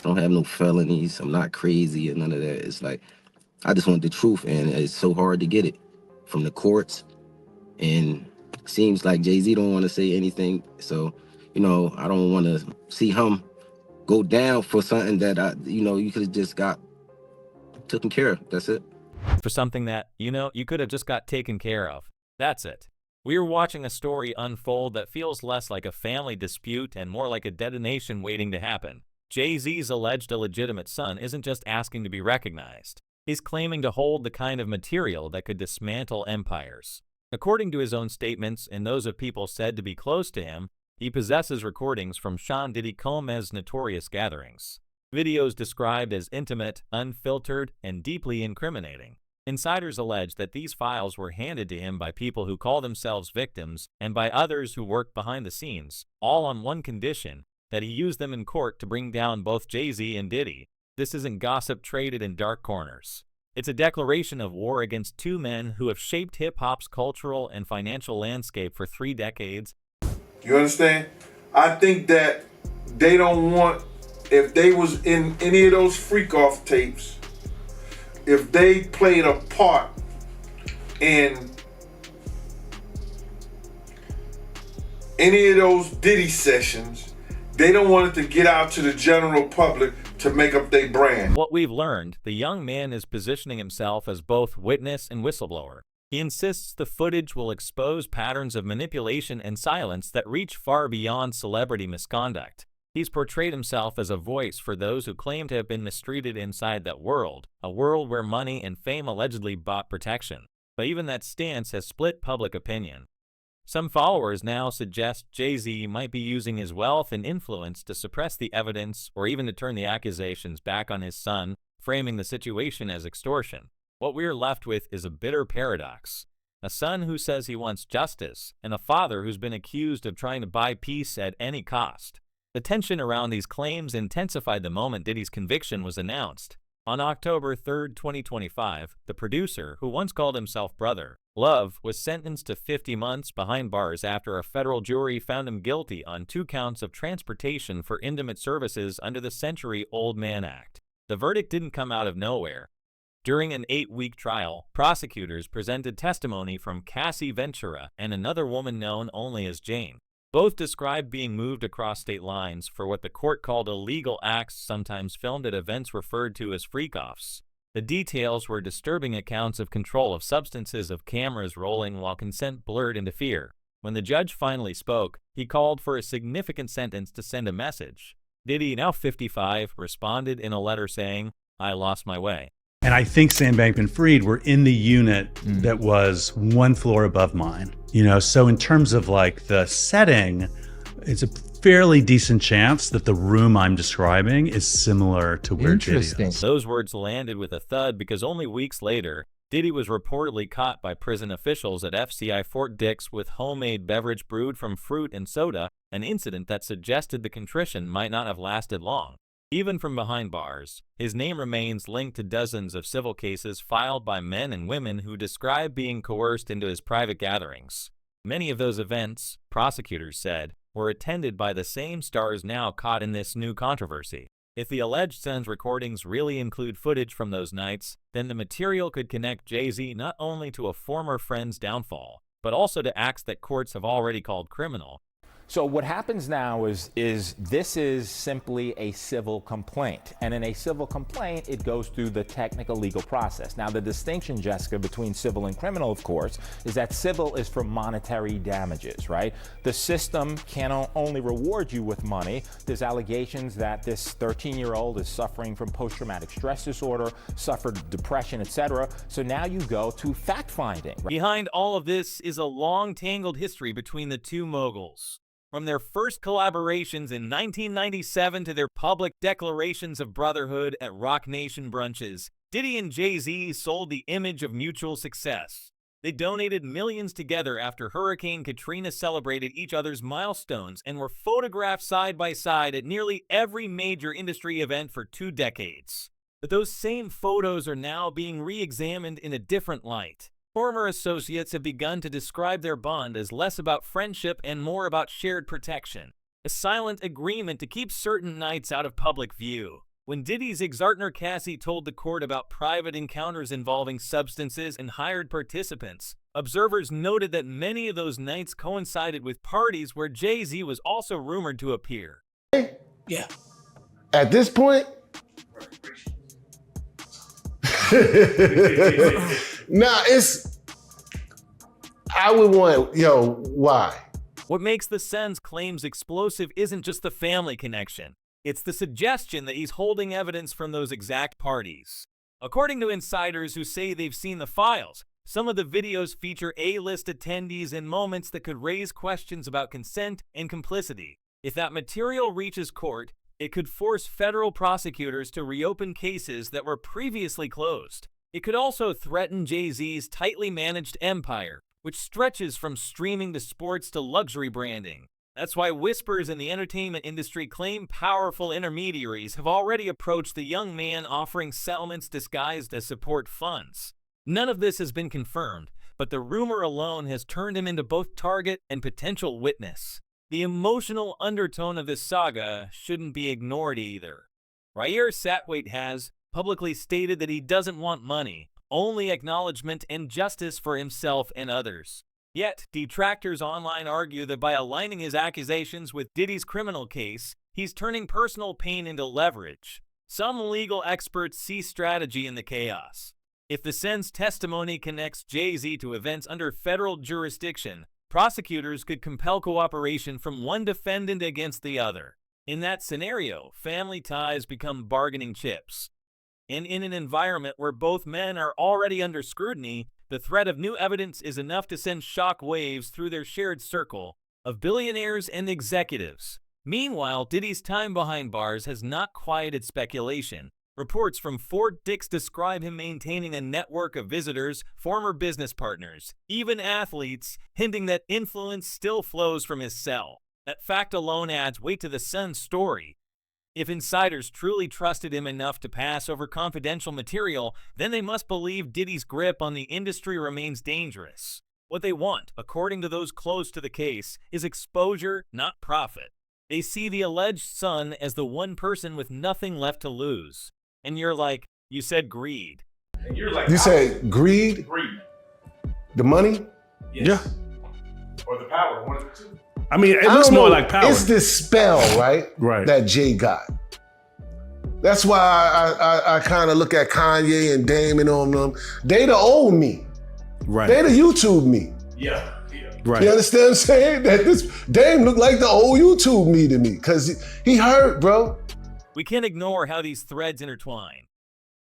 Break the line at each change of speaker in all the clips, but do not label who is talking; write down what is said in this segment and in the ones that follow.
I don't have no felonies. I'm not crazy and none of that. It's like I just want the truth, and it's so hard to get it from the courts. And seems like Jay-Z don't want to say anything. So, I don't want to see him go down for something that you could have just got taken care of. That's it.
For something that, you could have just got taken care of. That's it. We're watching a story unfold that feels less like a family dispute and more like a detonation waiting to happen. Jay-Z's alleged illegitimate son isn't just asking to be recognized. He's claiming to hold the kind of material that could dismantle empires. According to his own statements and those of people said to be close to him, he possesses recordings from Sean Diddy Combs' notorious gatherings. Videos described as intimate, unfiltered, and deeply incriminating. Insiders allege that these files were handed to him by people who call themselves victims and by others who worked behind the scenes, all on one condition, that he use them in court to bring down both Jay-Z and Diddy. This isn't gossip traded in dark corners. It's a declaration of war against two men who have shaped hip-hop's cultural and financial landscape for 3 decades.
You understand? I think that they don't want, if they was in any of those freak-off tapes, if they played a part in any of those Diddy sessions, they don't want it to get out to the general public to make up their brand.
What we've learned, the young man is positioning himself as both witness and whistleblower. He insists the footage will expose patterns of manipulation and silence that reach far beyond celebrity misconduct. He's portrayed himself as a voice for those who claim to have been mistreated inside that world, a world where money and fame allegedly bought protection. But even that stance has split public opinion. Some followers now suggest Jay-Z might be using his wealth and influence to suppress the evidence or even to turn the accusations back on his son, framing the situation as extortion. What we're left with is a bitter paradox. A son who says he wants justice, and a father who's been accused of trying to buy peace at any cost. The tension around these claims intensified the moment Diddy's conviction was announced. On October 3, 2025, the producer, who once called himself Brother Love, was sentenced to 50 months behind bars after a federal jury found him guilty on 2 counts of transportation for intimate services under the Century-Old Man Act. The verdict didn't come out of nowhere. During an 8-week trial, prosecutors presented testimony from Cassie Ventura and another woman known only as Jane. Both described being moved across state lines for what the court called illegal acts sometimes filmed at events referred to as freak-offs. The details were disturbing accounts of control of substances, of cameras rolling while consent blurred into fear. When the judge finally spoke, he called for a significant sentence to send a message. Diddy, now 55, responded in a letter saying, "I lost my way."
And I think Sam Bankman-Fried were in the unit that was 1 floor above mine. So in terms of like the setting, it's a fairly decent chance that the room I'm describing is similar to where Diddy is.
Those words landed with a thud because only weeks later, Diddy was reportedly caught by prison officials at FCI Fort Dix with homemade beverage brewed from fruit and soda, an incident that suggested the contrition might not have lasted long. Even from behind bars, his name remains linked to dozens of civil cases filed by men and women who describe being coerced into his private gatherings. Many of those events, prosecutors said, were attended by the same stars now caught in this new controversy. If the alleged son's recordings really include footage from those nights, then the material could connect Jay-Z not only to a former friend's downfall, but also to acts that courts have already called criminal.
So what happens now is this is simply a civil complaint. And in a civil complaint, it goes through the technical legal process. Now, the distinction, Jessica, between civil and criminal, of course, is that civil is for monetary damages, right? The system can only reward you with money. There's allegations that this 13-year-old is suffering from post-traumatic stress disorder, suffered depression, etc. So now you go to fact-finding.
Behind all of this is a long, tangled history between the two moguls. From their first collaborations in 1997 to their public declarations of brotherhood at Rock Nation brunches, Diddy and Jay-Z sold the image of mutual success. They donated millions together after Hurricane Katrina celebrated each other's milestones and were photographed side by side at nearly every major industry event for 2 decades. But those same photos are now being re-examined in a different light. Former associates have begun to describe their bond as less about friendship and more about shared protection, a silent agreement to keep certain nights out of public view. When Diddy's ex-partner Cassie told the court about private encounters involving substances and hired participants, observers noted that many of those nights coincided with parties where Jay-Z was also rumored to appear.
Yeah. At this point, I would want, why?
What makes the Sun's claims explosive isn't just the family connection. It's the suggestion that he's holding evidence from those exact parties. According to insiders who say they've seen the files, some of the videos feature A-list attendees in moments that could raise questions about consent and complicity. If that material reaches court, it could force federal prosecutors to reopen cases that were previously closed. It could also threaten Jay-Z's tightly managed empire, which stretches from streaming to sports to luxury branding. That's why whispers in the entertainment industry claim powerful intermediaries have already approached the young man offering settlements disguised as support funds. None of this has been confirmed, but the rumor alone has turned him into both target and potential witness. The emotional undertone of this saga shouldn't be ignored either. Ryer Satwait has publicly stated that he doesn't want money, only acknowledgement and justice for himself and others. Yet, detractors online argue that by aligning his accusations with Diddy's criminal case, he's turning personal pain into leverage. Some legal experts see strategy in the chaos. If the Sun's testimony connects Jay-Z to events under federal jurisdiction, prosecutors could compel cooperation from one defendant against the other. In that scenario, family ties become bargaining chips. And in an environment where both men are already under scrutiny, the threat of new evidence is enough to send shock waves through their shared circle of billionaires and executives. Meanwhile, Diddy's time behind bars has not quieted speculation. Reports from Fort Dix describe him maintaining a network of visitors, former business partners, even athletes, hinting that influence still flows from his cell. That fact alone adds weight to the Sun's story. If insiders truly trusted him enough to pass over confidential material, then they must believe Diddy's grip on the industry remains dangerous. What they want, according to those close to the case, is exposure, not profit. They see the alleged Sun as the one person with nothing left to lose. And you're like, you said greed.
And you're like,
You say greed?
greed.
The money?
Yes. Or the power, one of the two.
I mean, it
I
looks
don't
more
know.
like power.
It's this spell, right?
Right.
That Jay got. That's why I kind of look at Kanye and Dame and all them. They the old me.
Right.
They the YouTube me.
Yeah.
Right.
You understand what I'm saying? That this Dame look like the old YouTube me to me, because he hurt, bro.
We can't ignore how these threads intertwine.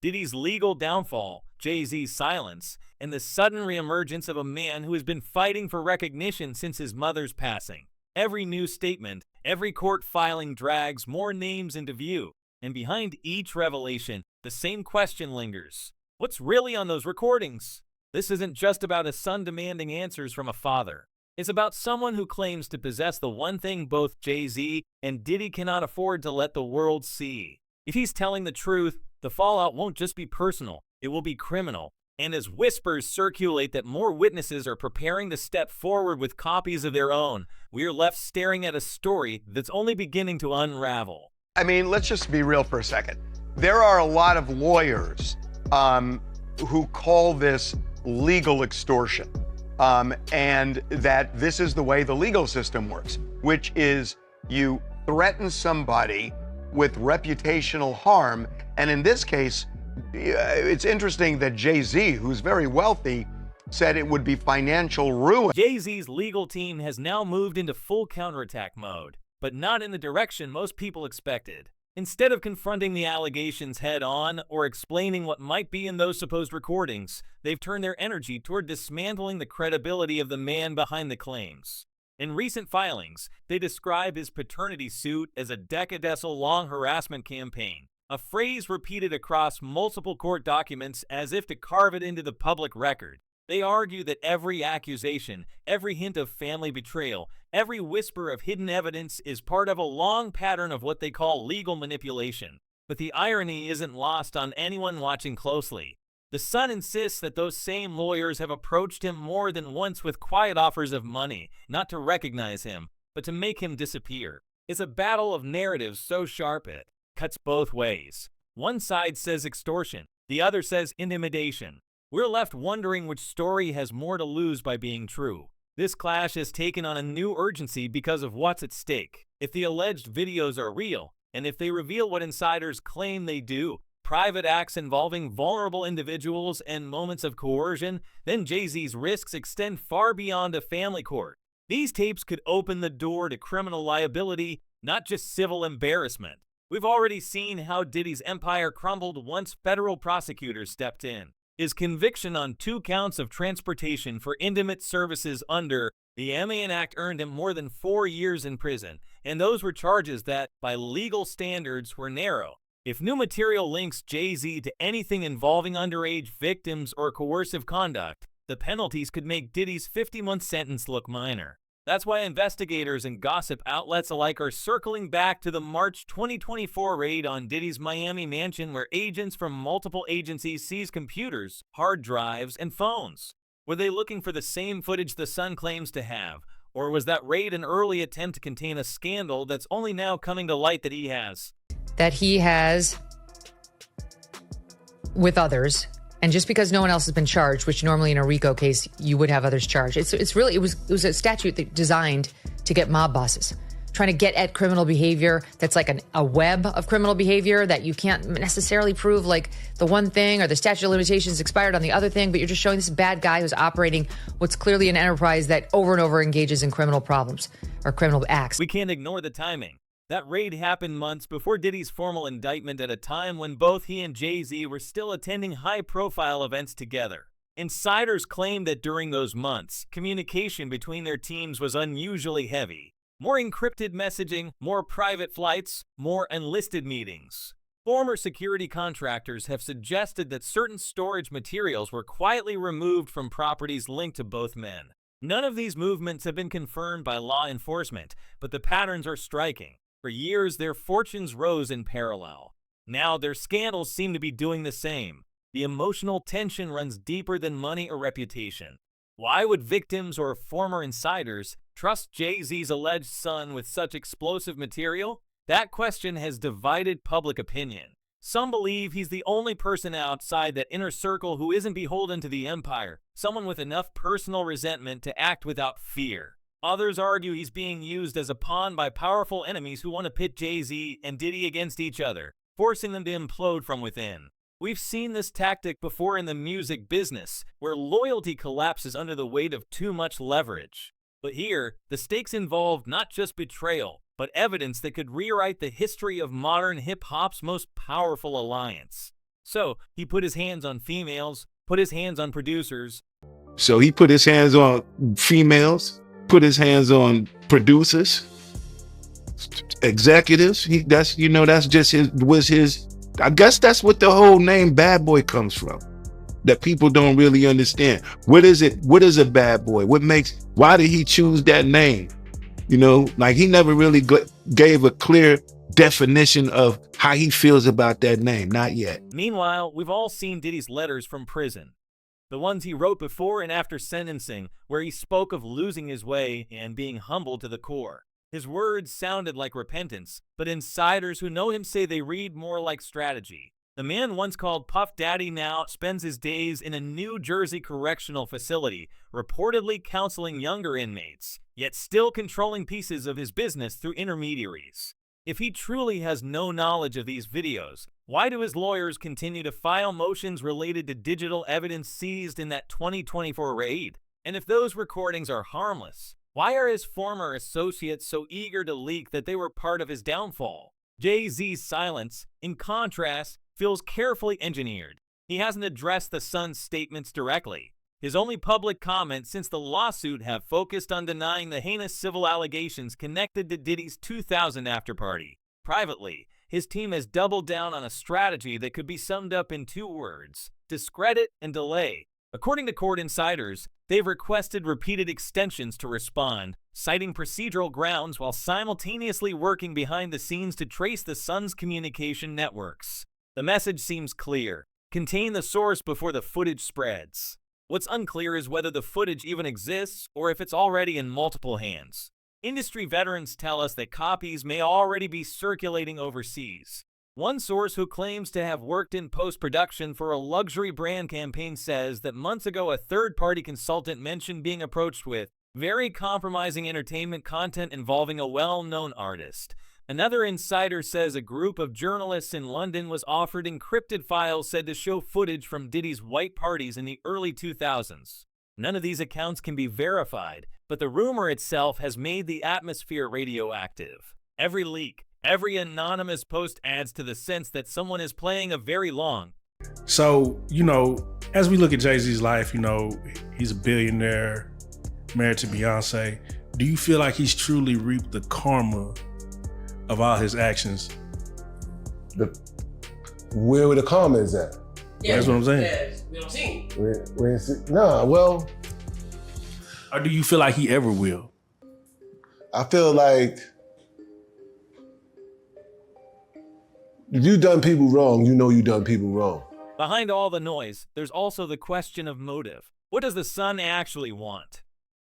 Diddy's legal downfall, Jay-Z's silence, and the sudden reemergence of a man who has been fighting for recognition since his mother's passing. Every new statement, every court filing drags more names into view, and behind each revelation, the same question lingers. What's really on those recordings? This isn't just about a son demanding answers from a father. It's about someone who claims to possess the one thing both Jay-Z and Diddy cannot afford to let the world see. If he's telling the truth, the fallout won't just be personal, it will be criminal. And as whispers circulate that more witnesses are preparing to step forward with copies of their own, we are left staring at a story that's only beginning to unravel.
I mean, let's just be real for a second. There are a lot of lawyers who call this legal extortion, and that this is the way the legal system works, which is you threaten somebody with reputational harm, and in this case, it's interesting that Jay-Z, who's very wealthy, said it would be financial ruin.
Jay-Z's legal team has now moved into full counterattack mode, but not in the direction most people expected. Instead of confronting the allegations head-on or explaining what might be in those supposed recordings, they've turned their energy toward dismantling the credibility of the man behind the claims. In recent filings, they describe his paternity suit as a decadecil-long harassment campaign, a phrase repeated across multiple court documents as if to carve it into the public record. They argue that every accusation, every hint of family betrayal, every whisper of hidden evidence is part of a long pattern of what they call legal manipulation. But the irony isn't lost on anyone watching closely. The Sun insists that those same lawyers have approached him more than once with quiet offers of money, not to recognize him, but to make him disappear. It's a battle of narratives so sharp it cuts both ways. One side says extortion, the other says intimidation. We're left wondering which story has more to lose by being true. This clash has taken on a new urgency because of what's at stake. If the alleged videos are real, and if they reveal what insiders claim they do, private acts involving vulnerable individuals and moments of coercion, then Jay-Z's risks extend far beyond a family court. These tapes could open the door to criminal liability, not just civil embarrassment. We've already seen how Diddy's empire crumbled once federal prosecutors stepped in. His conviction on 2 counts of transportation for intimate services under the Alien Act earned him more than 4 years in prison, and those were charges that, by legal standards, were narrow. If new material links Jay-Z to anything involving underage victims or coercive conduct, the penalties could make Diddy's 50-month sentence look minor. That's why investigators and gossip outlets alike are circling back to the March 2024 raid on Diddy's Miami mansion, where agents from multiple agencies seized computers, hard drives, and phones. Were they looking for the same footage the Sun claims to have, or was that raid an early attempt to contain a scandal that's only now coming to light that he has?
That he has with others. And just because no one else has been charged, which normally in a RICO case, you would have others charged. It was a statute that designed to get mob bosses, trying to get at criminal behavior that's like a web of criminal behavior that you can't necessarily prove, like the one thing or the statute of limitations expired on the other thing, but you're just showing this bad guy who's operating what's clearly an enterprise that over and over engages in criminal problems or criminal acts.
We can't ignore the timing. That raid happened months before Diddy's formal indictment, at a time when both he and Jay-Z were still attending high-profile events together. Insiders claim that during those months, communication between their teams was unusually heavy. More encrypted messaging, more private flights, more enlisted meetings. Former security contractors have suggested that certain storage materials were quietly removed from properties linked to both men. None of these movements have been confirmed by law enforcement, but the patterns are striking. For years, their fortunes rose in parallel. Now, their scandals seem to be doing the same. The emotional tension runs deeper than money or reputation. Why would victims or former insiders trust Jay-Z's alleged son with such explosive material? That question has divided public opinion. Some believe he's the only person outside that inner circle who isn't beholden to the empire, someone with enough personal resentment to act without fear. Others argue he's being used as a pawn by powerful enemies who want to pit Jay-Z and Diddy against each other, forcing them to implode from within. We've seen this tactic before in the music business, where loyalty collapses under the weight of too much leverage. But here, the stakes involve not just betrayal, but evidence that could rewrite the history of modern hip-hop's most powerful alliance. So, he put his hands on females, put his hands on producers.
So he put his hands on females, put his hands on producers, executives. That's just his. I guess that's what the whole name Bad Boy comes from. That people don't really understand. What is it? What is a bad boy? Why did he choose that name? Like he never really gave a clear definition of how he feels about that name. Not yet.
Meanwhile, we've all seen Diddy's letters from prison. The ones he wrote before and after sentencing, where he spoke of losing his way and being humbled to the core. His words sounded like repentance, but insiders who know him say they read more like strategy. The man once called Puff Daddy now spends his days in a New Jersey correctional facility, reportedly counseling younger inmates, yet still controlling pieces of his business through intermediaries. If he truly has no knowledge of these videos, why do his lawyers continue to file motions related to digital evidence seized in that 2024 raid? And if those recordings are harmless, why are his former associates so eager to leak that they were part of his downfall? Jay-Z's silence, in contrast, feels carefully engineered. He hasn't addressed the Sun's statements directly. His only public comments since the lawsuit have focused on denying the heinous civil allegations connected to Diddy's 2000 afterparty. Privately, his team has doubled down on a strategy that could be summed up in 2 words: discredit and delay. According to court insiders, they've requested repeated extensions to respond, citing procedural grounds while simultaneously working behind the scenes to trace the Sun's communication networks. The message seems clear: contain the source before the footage spreads. What's unclear is whether the footage even exists or if it's already in multiple hands. Industry veterans tell us that copies may already be circulating overseas. One source who claims to have worked in post-production for a luxury brand campaign says that months ago a third-party consultant mentioned being approached with very compromising entertainment content involving a well-known artist. Another insider says a group of journalists in London was offered encrypted files said to show footage from Diddy's white parties in the early 2000s. None of these accounts can be verified, but the rumor itself has made the atmosphere radioactive. Every leak, every anonymous post adds to the sense that someone is playing a very long.
So, as we look at Jay-Z's life, he's a billionaire, married to Beyonce. Do you feel like he's truly reaped the karma of all his actions?
Where the karma is at?
Yeah, that's what I'm saying.
Yeah, we don't see him.
Nah, well.
Or do you feel like he ever will?
I feel like if you done people wrong, you done people wrong.
Behind all the noise, there's also the question of motive. What does the son actually want?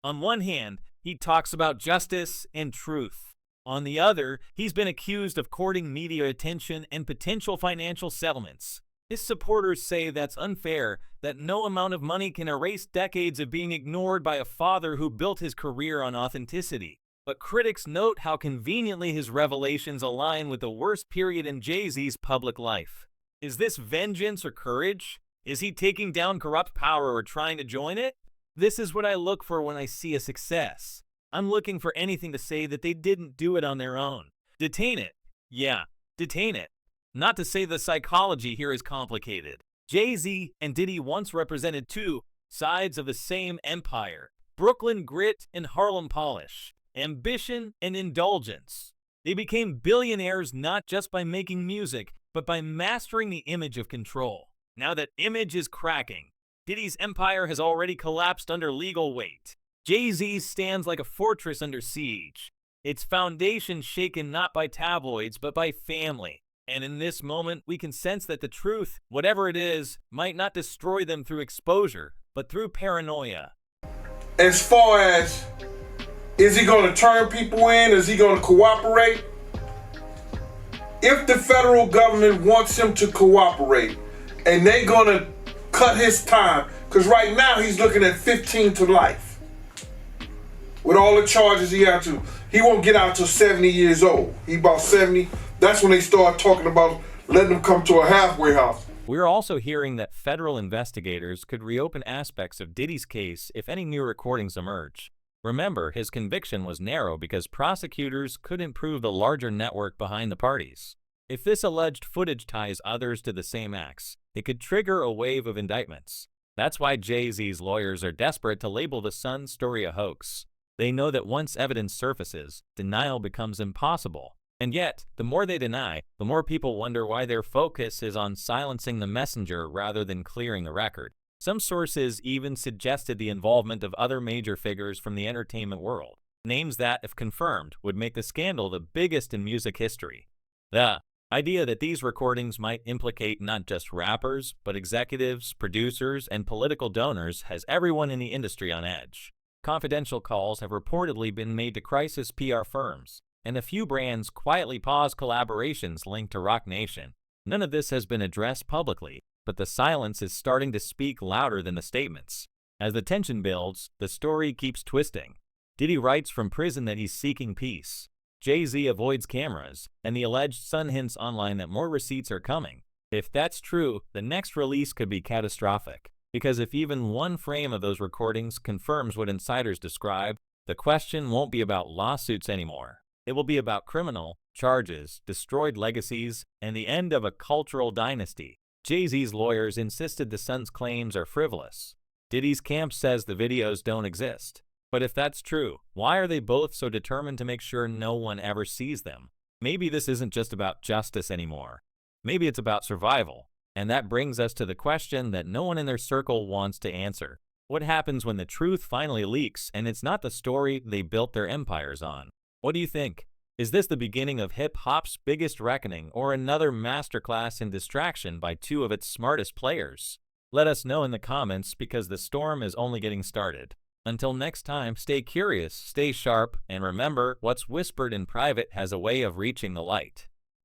On one hand, he talks about justice and truth. On the other, he's been accused of courting media attention and potential financial settlements. His supporters say that's unfair, that no amount of money can erase decades of being ignored by a father who built his career on authenticity. But critics note how conveniently his revelations align with the worst period in Jay-Z's public life. Is this vengeance or courage? Is he taking down corrupt power or trying to join it? This is what I look for when I see a success. I'm looking for anything to say that they didn't do it on their own. Detain it. Yeah, detain it. Not to say the psychology here is complicated. Jay-Z and Diddy once represented two sides of the same empire. Brooklyn grit and Harlem polish. Ambition and indulgence. They became billionaires not just by making music, but by mastering the image of control. Now that image is cracking. Diddy's empire has already collapsed under legal weight. Jay-Z stands like a fortress under siege. Its foundation shaken not by tabloids, but by family. And in this moment, we can sense that the truth, whatever it is, might not destroy them through exposure, but through paranoia.
As far as, is he going to turn people in? Is he going to cooperate? If the federal government wants him to cooperate, and they're going to cut his time, because right now he's looking at 15 to life. With all the charges he had to, he won't get out till 70 years old. He about 70. That's when they start talking about letting him come to a halfway house.
We're also hearing that federal investigators could reopen aspects of Diddy's case if any new recordings emerge. Remember, his conviction was narrow because prosecutors couldn't prove the larger network behind the parties. If this alleged footage ties others to the same acts, it could trigger a wave of indictments. That's why Jay-Z's lawyers are desperate to label the Sun's story a hoax. They know that once evidence surfaces, denial becomes impossible. And yet, the more they deny, the more people wonder why their focus is on silencing the messenger rather than clearing the record. Some sources even suggested the involvement of other major figures from the entertainment world, names that, if confirmed, would make the scandal the biggest in music history. The idea that these recordings might implicate not just rappers, but executives, producers, and political donors has everyone in the industry on edge. Confidential calls have reportedly been made to crisis PR firms, and a few brands quietly paused collaborations linked to Roc Nation. None of this has been addressed publicly, but the silence is starting to speak louder than the statements. As the tension builds, the story keeps twisting. Diddy writes from prison that he's seeking peace. Jay-Z avoids cameras, and the alleged Sun hints online that more receipts are coming. If that's true, the next release could be catastrophic. Because if even one frame of those recordings confirms what insiders describe, the question won't be about lawsuits anymore. It will be about criminal charges, destroyed legacies, and the end of a cultural dynasty. Jay-Z's lawyers insisted the Sun's claims are frivolous. Diddy's camp says the videos don't exist. But if that's true, why are they both so determined to make sure no one ever sees them? Maybe this isn't just about justice anymore. Maybe it's about survival. And that brings us to the question that no one in their circle wants to answer. What happens when the truth finally leaks and it's not the story they built their empires on? What do you think? Is this the beginning of hip-hop's biggest reckoning or another masterclass in distraction by two of its smartest players? Let us know in the comments because the storm is only getting started. Until next time, stay curious, stay sharp, and remember, what's whispered in private has a way of reaching the light.